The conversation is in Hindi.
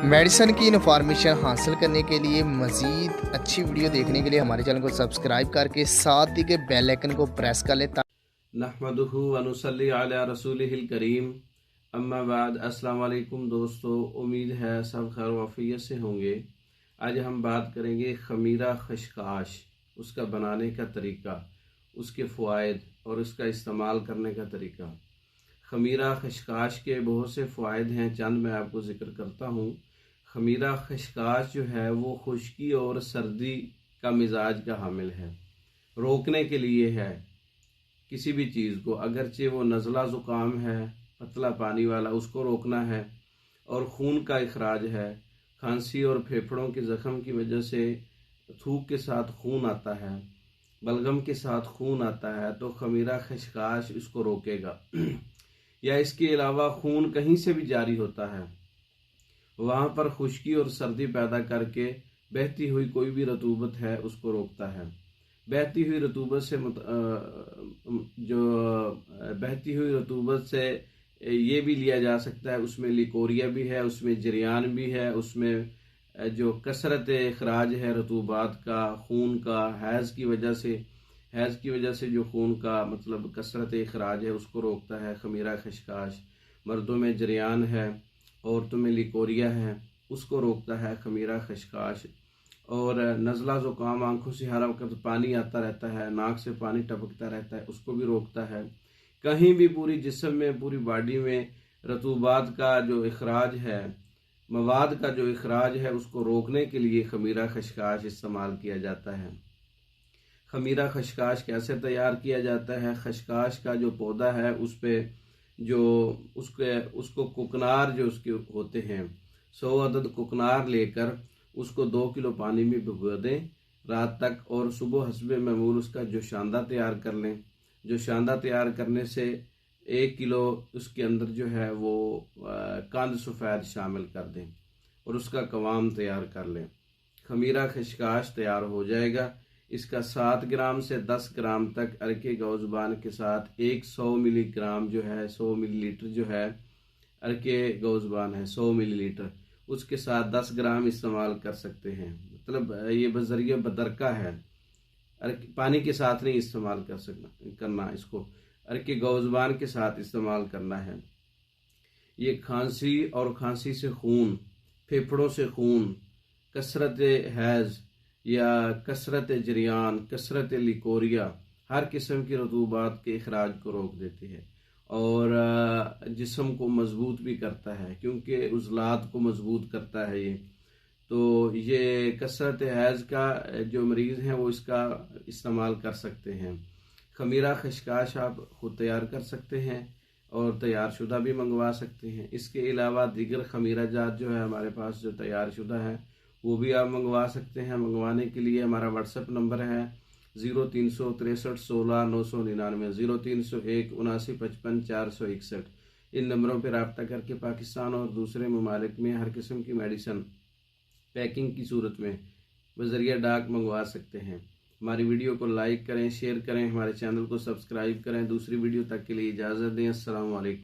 मेडिसिन की इन्फॉर्मेशन हासिल करने के लिए मज़ीद अच्छी वीडियो देखने के लिए हमारे चैनल को सब्सक्राइब करके साथ ही के बेल आइकन को प्रेस कर लें। नहमदुहु व नुसल्ली अला रसूलिहिल करीम, अम्मा बाद। अस्सलाम वालेकुम दोस्तों, उम्मीद है सब खैर वफ़ियत से होंगे। आज हम बात करेंगे खमीरा खशकाश, उसका बनाने का तरीका, उसके फ़वाइद और उसका इस्तेमाल करने का तरीका। खमीरा खशकाश के बहुत से फ़वाइद हैं, चंद मैं आपको ज़िक्र करता हूँ। खमीरा खशकाश जो है वो खुश्की और सर्दी का मिजाज का हामिल है, रोकने के लिए है किसी भी चीज़ को, अगरचे वो नज़ला ज़ुकाम है, पतला पानी वाला, उसको रोकना है। और खून का इखराज है, खांसी और फेफड़ों के ज़ख्म की वजह से थूक के साथ खून आता है, बलगम के साथ खून आता है, तो खमीरा खशकाश इसको रोकेगा। या इसके अलावा खून कहीं से भी जारी होता है, वहाँ पर खुश्की और सर्दी पैदा करके बहती हुई कोई भी रतूबत है उसको रोकता है। बहती हुई रतूबत से बहती हुई रतूबत से ये भी लिया जा सकता है, उसमें लिकोरिया भी है, उसमें जरियान भी है, उसमें जो कसरत अखराज है रतूबात का, खून का, हैज़ की वजह से जो खून का मतलब कसरत अखराज है उसको रोकता है खमीरा खशकाश। मर्दों में जरियान है, औरतों में लिकोरिया है, उसको रोकता है खमीरा खशकाश। और नज़ला ज़ुकाम, आंखों से हर वक्त पानी आता रहता है, नाक से पानी टपकता रहता है, उसको भी रोकता है। कहीं भी पूरी जिस्म में, पूरी बॉडी में रतूबात का जो इखराज है, मवाद का जो इखराज है, उसको रोकने के लिए खमीरा खशकाश इस्तेमाल किया जाता है। खमीरा खशकाश कैसे तैयार किया जाता है? खशकाश का जो पौधा है उस पर जो उसको कुकनार जो उसके होते हैं, 100 अदद कुकनार लेकर उसको 2 किलो पानी में भिगो दें रात तक, और सुबह हस्बे मामूल उसका जोशांदा तैयार कर लें। जोशांदा तैयार करने से 1 किलो उसके अंदर जो है वो कंद सफ़ेद शामिल कर दें और उसका कवाम तैयार कर लें। खमीरा खशकाश तैयार हो जाएगा। इसका 7 ग्राम से 10 ग्राम तक अरके गौज़बान के साथ 100 मिलीग्राम जो है, 100 मिलीलीटर जो है अरके गौज़बान है, 100 मिलीलीटर, उसके साथ 10 ग्राम इस्तेमाल कर सकते हैं। मतलब ये बज़रिया बदरका है, पानी के साथ नहीं इस्तेमाल करना इसको, अरके गौज़बान के साथ इस्तेमाल करना है। ये खांसी और खांसी से खून, फेफड़ों से खून, कसरत हैज़ या कसरत जरियान, कसरत लिकोरिया, हर किस्म की रतूबात के अखराज को रोक देती है। और जिस्म को मजबूत भी करता है, क्योंकि उज़लात को मजबूत करता है ये। तो ये कसरत हैज़ का जो मरीज़ हैं वो इसका इस्तेमाल कर सकते हैं। खमीरा खशकाश आप खुद तैयार कर सकते हैं और तैयार शुदा भी मंगवा सकते हैं। इसके अलावा दीगर खमीरा जात जो है हमारे पास जो तैयार शुदा है वो भी आप मंगवा सकते हैं। मंगवाने के लिए हमारा व्हाट्सएप नंबर है 0363 16 999, 0301 79 55 461। इन नंबरों पर रब्ता करके पाकिस्तान और दूसरे ममालिक में हर किस्म की मेडिसिन पैकिंग की सूरत में बज़रिया डाक मंगवा सकते हैं। हमारी वीडियो को लाइक करें, शेयर करें, हमारे चैनल को सब्सक्राइब करें। दूसरी वीडियो तक के लिए इजाज़त दें। अस्सलाम वालेकुम।